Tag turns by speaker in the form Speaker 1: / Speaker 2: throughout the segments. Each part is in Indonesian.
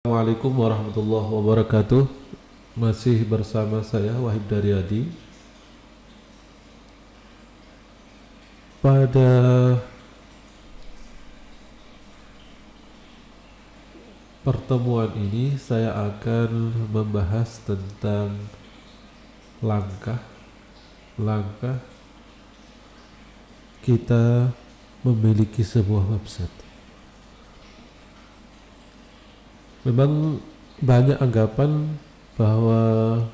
Speaker 1: Assalamualaikum warahmatullahi wabarakatuh. Masih bersama saya Wahid Daryadi. Pada pertemuan ini saya akan membahas tentang langkah kita memiliki sebuah website. Memang banyak anggapan bahwa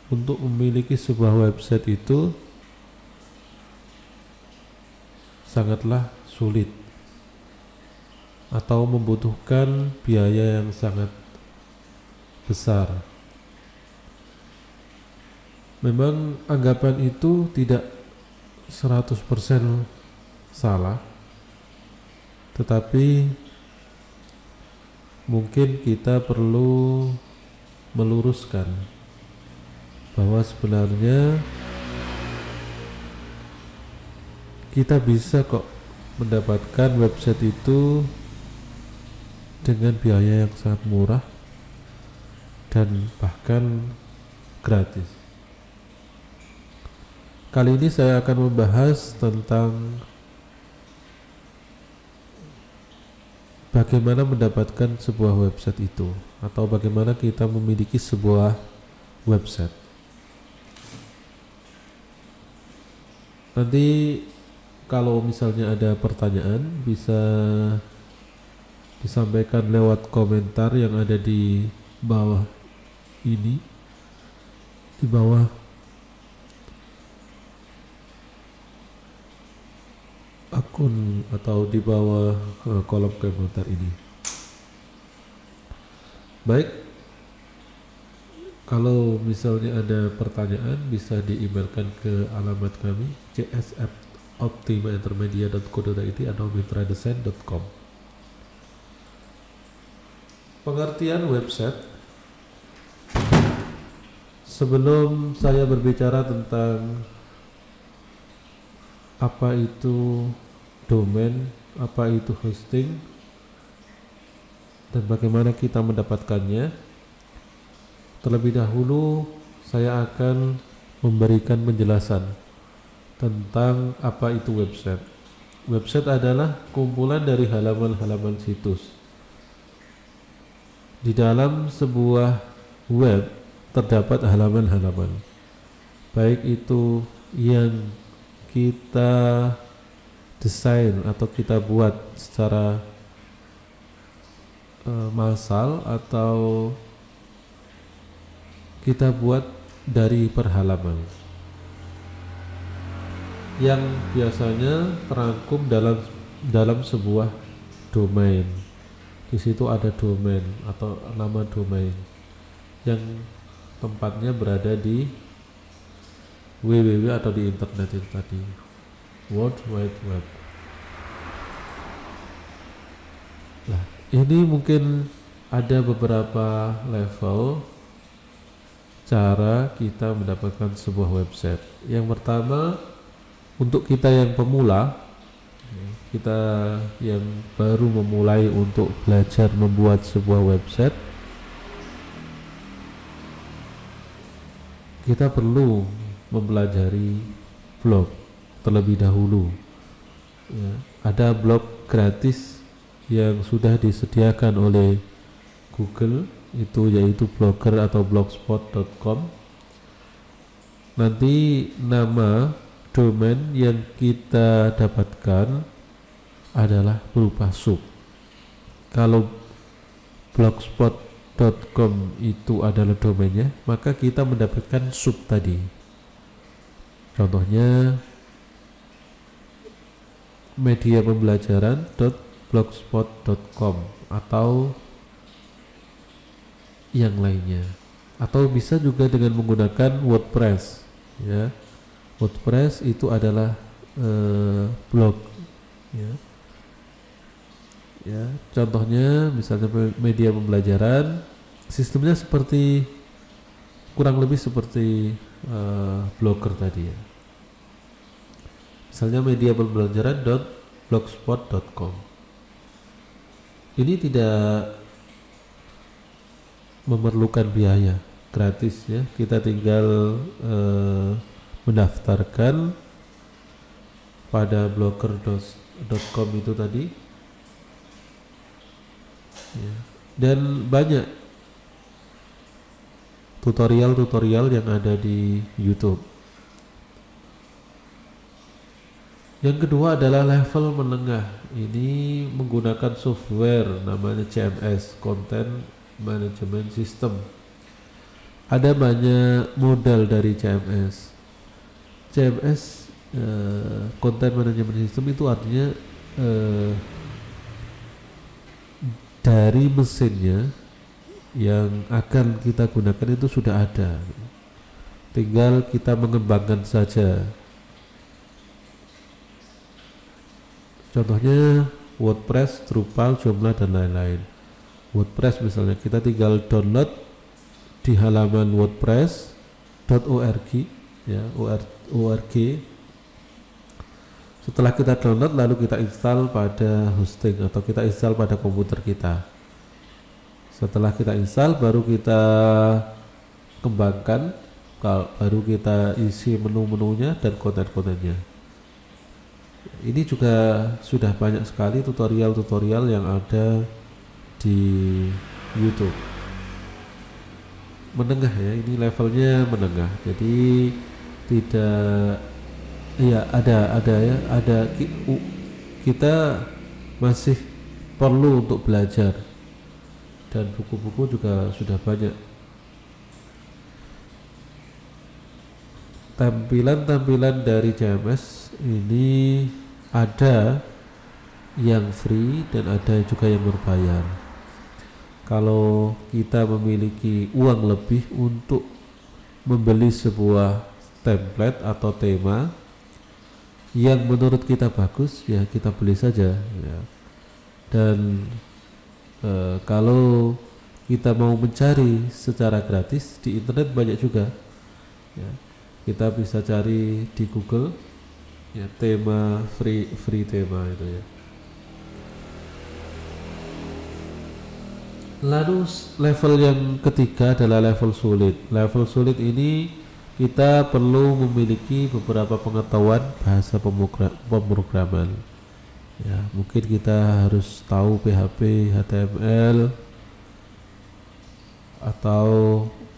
Speaker 1: untuk memiliki sebuah website itu sangatlah sulit atau membutuhkan biaya yang sangat besar. Memang anggapan itu tidak 100% salah, tetapi mungkin kita perlu meluruskan bahwa sebenarnya kita bisa kok mendapatkan website itu dengan biaya yang sangat murah dan bahkan gratis. Kali ini saya akan membahas tentang bagaimana mendapatkan sebuah website itu, atau bagaimana kita memiliki sebuah website. Nanti kalau misalnya ada pertanyaan bisa disampaikan lewat komentar yang ada di bawah ini, di bawah akun atau di bawah kolom komentar ini. Baik, kalau misalnya ada pertanyaan bisa di-emailkan ke alamat kami cs@optimaintermedia.co.id atau mitradesign.com. Pengertian website. Sebelum saya berbicara tentang apa itu domain, apa itu hosting, dan bagaimana kita mendapatkannya, terlebih dahulu saya akan memberikan penjelasan tentang apa itu website. Website adalah kumpulan dari halaman-halaman situs. Di dalam sebuah web terdapat halaman-halaman, baik itu yang kita desain atau kita buat secara massal atau kita buat dari per halaman yang biasanya terangkum dalam sebuah domain. Di situ ada domain atau nama domain yang tempatnya berada di www atau di internet itu tadi, World Wide Web. Nah, ini mungkin ada beberapa level cara kita mendapatkan sebuah website. Yang pertama, untuk kita yang pemula, kita yang baru memulai untuk belajar membuat sebuah website, kita perlu mempelajari blog terlebih dahulu. Ya, ada blog gratis yang sudah disediakan oleh Google, itu yaitu Blogger atau blogspot.com. Nanti nama domain yang kita dapatkan adalah berupa sub. Kalau blogspot.com itu adalah domainnya, maka kita mendapatkan sub tadi. Contohnya media pembelajaran.blogspot.com atau yang lainnya, atau bisa juga dengan menggunakan WordPress. Ya, WordPress itu adalah blog. Ya, contohnya misalnya media pembelajaran, sistemnya seperti kurang lebih seperti Blogger tadi ya. Misalnya media pembelajaran.blogspot.com. Ini tidak memerlukan biaya, gratis ya. Kita tinggal mendaftarkan pada blogger.com itu tadi ya. Dan banyak tutorial-tutorial yang ada di YouTube. Yang kedua adalah level menengah. Ini menggunakan software namanya CMS, Content Management System. Ada banyak modal dari CMS. CMS Content Management System itu artinya dari mesinnya yang akan kita gunakan itu sudah ada, tinggal kita mengembangkan saja. Contohnya WordPress, Drupal, Joomla dan lain-lain. WordPress misalnya kita tinggal download di halaman wordpress.org ya, org. Setelah kita download lalu kita install pada hosting atau kita install pada komputer kita. Setelah kita install baru kita kembangkan, baru kita isi menu-menunya dan konten-kontennya. Ini juga sudah banyak sekali tutorial-tutorial yang ada di YouTube. Menengah ya, ini levelnya menengah. Jadi tidak ya ada kita masih perlu untuk belajar. Dan buku-buku juga sudah banyak. Tampilan-tampilan dari CMS ini ada yang free dan ada juga yang berbayar. Kalau kita memiliki uang lebih untuk membeli sebuah template atau tema yang menurut kita bagus, ya kita beli saja ya. Dan kalau kita mau mencari secara gratis di internet banyak juga ya. Kita bisa cari di Google ya, tema free tema itu ya. Lalu level yang ketiga adalah level sulit. Level sulit ini kita perlu memiliki beberapa pengetahuan bahasa pemrograman. Ya, mungkin kita harus tahu PHP, HTML atau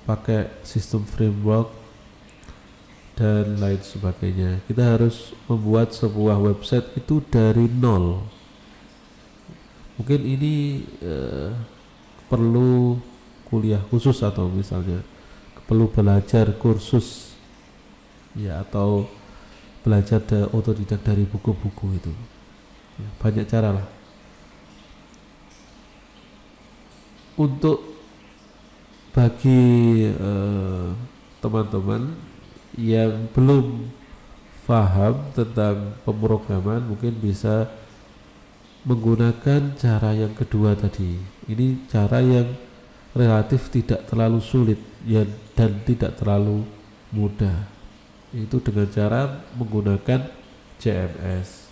Speaker 1: pakai sistem framework dan lain sebagainya. Kita harus membuat sebuah website itu dari nol. Mungkin ini perlu kuliah khusus atau misalnya perlu belajar kursus ya, atau belajar otodidak dari buku-buku itu ya, banyak cara lah. Untuk bagi teman-teman yang belum paham tentang pemrograman mungkin bisa menggunakan cara yang kedua tadi. Ini cara yang relatif tidak terlalu sulit ya, dan tidak terlalu mudah. Itu dengan cara menggunakan CMS.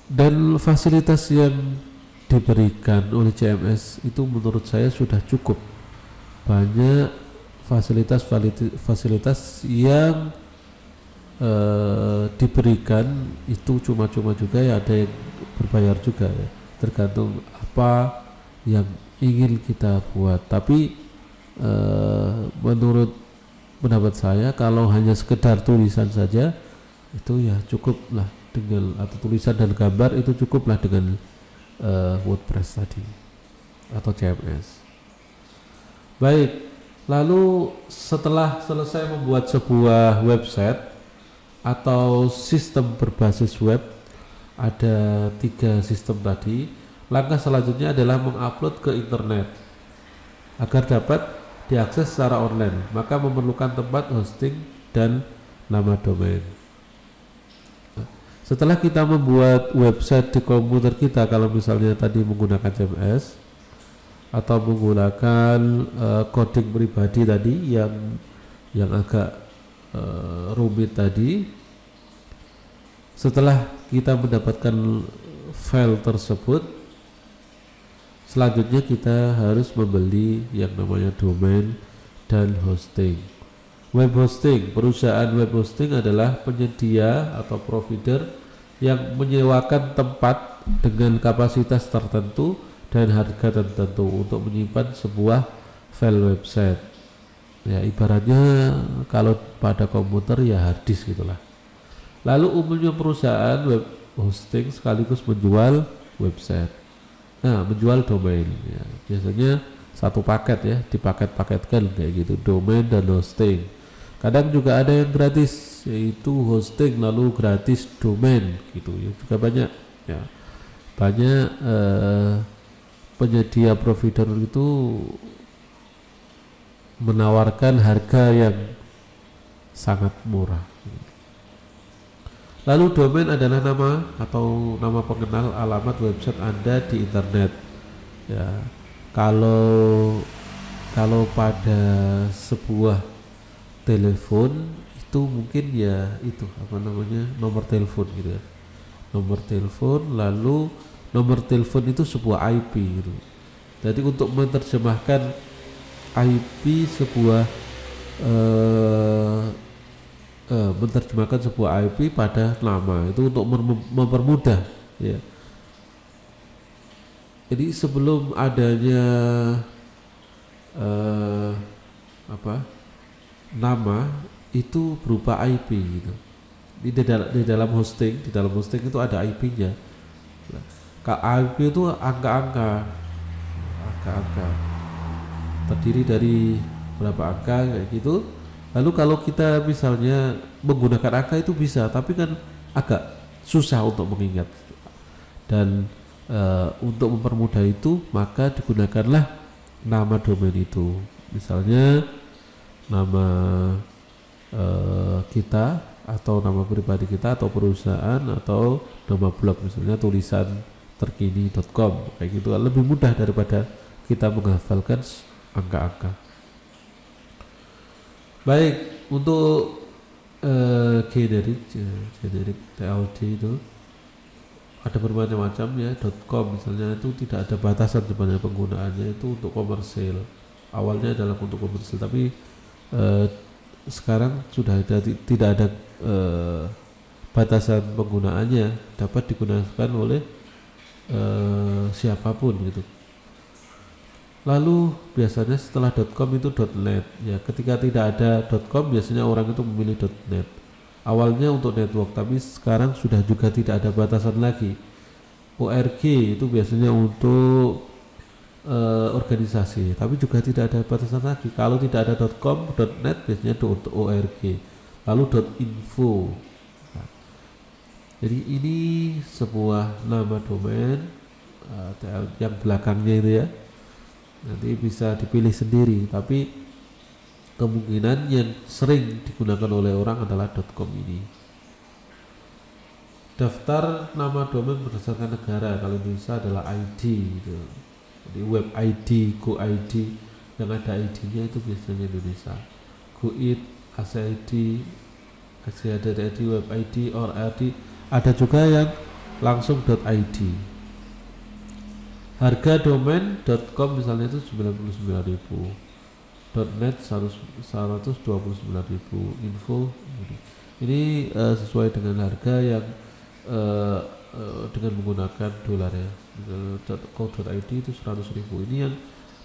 Speaker 1: Dan fasilitas yang diberikan oleh CMS itu menurut saya sudah cukup. Banyak fasilitas yang diberikan itu cuma-cuma juga ya, ada yang berbayar juga ya, tergantung apa yang ingin kita buat. Tapi menurut pendapat saya kalau hanya sekedar tulisan saja itu ya cukuplah dengan, atau tulisan dan gambar itu cukuplah dengan WordPress tadi atau CMS. Baik, lalu setelah selesai membuat sebuah website atau sistem berbasis web, ada 3 sistem tadi. Langkah selanjutnya adalah mengupload ke internet agar dapat diakses secara online, maka memerlukan tempat hosting dan nama domain. Setelah kita membuat website di komputer kita, kalau misalnya tadi menggunakan CMS atau menggunakan coding pribadi tadi yang agak rumit tadi, setelah kita mendapatkan file tersebut, Selanjutnya kita harus membeli yang namanya domain dan hosting. Web hosting, perusahaan web hosting adalah penyedia atau provider yang menyewakan tempat dengan kapasitas tertentu dan harga tertentu untuk menyimpan sebuah file website. Ya, ibaratnya kalau pada komputer ya hard disk gitulah. Lalu umumnya perusahaan web hosting sekaligus menjual website. Nah, menjual domain ya. Biasanya satu paket ya, dipaket-paketkan kayak gitu, domain dan hosting. Kadang juga ada yang gratis, yaitu hosting lalu gratis domain gitu ya, juga banyak ya. Banyak penyedia provider itu menawarkan harga yang sangat murah. Lalu domain adalah nama atau nama pengenal alamat website Anda di internet. Ya, kalau pada sebuah telepon itu mungkin ya itu apa namanya nomor telepon gitu ya. Nomor telepon, lalu nomor telepon itu sebuah IP gitu. Jadi untuk menerjemahkan IP sebuah menerjemahkan sebuah IP pada nama itu untuk mempermudah ya. Jadi sebelum adanya nama itu berupa IP gitu. Di dalam hosting itu ada IP-nya. IP itu angka-angka terdiri dari berapa angka kayak gitu. Lalu kalau kita misalnya menggunakan angka itu bisa, tapi kan agak susah untuk mengingat. Dan untuk mempermudah itu maka digunakanlah nama domain itu. Misalnya nama kita atau nama pribadi kita atau perusahaan atau nama blog misalnya tulisan terkini.com kayak gitu, lebih mudah daripada kita menghafalkan angka-angka. Baik, untuk generik TLD itu ada bermacam-macam ya. .com misalnya itu tidak ada batasan sebenarnya penggunaannya, itu untuk komersil. Awalnya adalah untuk komersil, tapi sekarang sudah tidak ada batasan penggunaannya, dapat digunakan oleh siapapun gitu. Lalu biasanya setelah .com itu .net ya. Ketika tidak ada .com biasanya orang itu memilih .net. Awalnya untuk network, tapi sekarang sudah juga tidak ada batasan lagi. ORG itu biasanya untuk organisasi, tapi juga tidak ada batasan lagi. Kalau tidak ada .com, .net biasanya untuk ORG. Lalu .info. Nah, jadi ini sebuah nama domain yang belakangnya itu ya. Nanti bisa dipilih sendiri, tapi kemungkinan yang sering digunakan oleh orang adalah .com ini. Daftar nama domain berdasarkan negara. Kalau Indonesia adalah ID gitu. Jadi web ID, Go ID yang ada ID-nya itu biasanya Indonesia. GoID, ACID, ACID, web ID, or ID. Ada juga yang langsung .id. Harga domain .com misalnya itu 99.000, .net 129.000, info ini sesuai dengan harga yang dengan menggunakan dolar ya. .id itu 100.000. Ini yang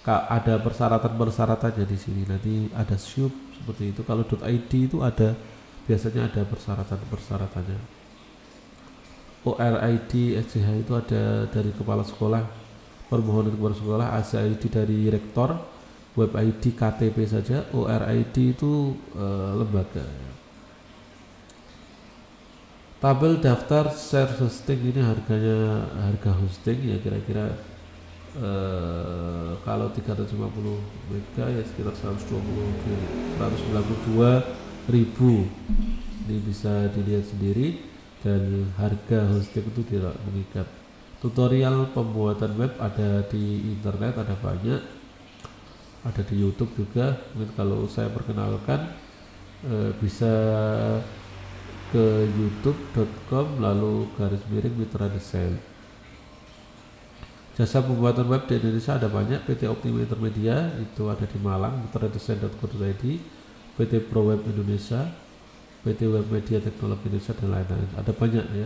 Speaker 1: ada persyaratan-persyaratannya di sini. Nanti ada shop seperti itu. Kalau .id itu ada biasanya ada persyaratan-persyaratannya. ORID, SCH itu ada dari kepala sekolah, permohonan kepala sekolah, ACID dari rektor, web ID KTP saja, ORID itu lembaga. Tabel daftar share hosting ini harga hosting ya kira-kira kalau 350 mega ya sekitar 192.000. Ini bisa dilihat sendiri, dan harga hosting itu tidak mengikat. Tutorial pembuatan web ada di internet, ada banyak, ada di YouTube juga. Mungkin kalau saya perkenalkan bisa ke youtube.com lalu /Mitra Desain. Jasa pembuatan web di Indonesia ada banyak. PT Optima Intermedia itu ada di Malang, tradesign.co.id, PT Pro Web Indonesia, PT Web Media Teknologi Indonesia dan lain-lain. Ada banyak ya.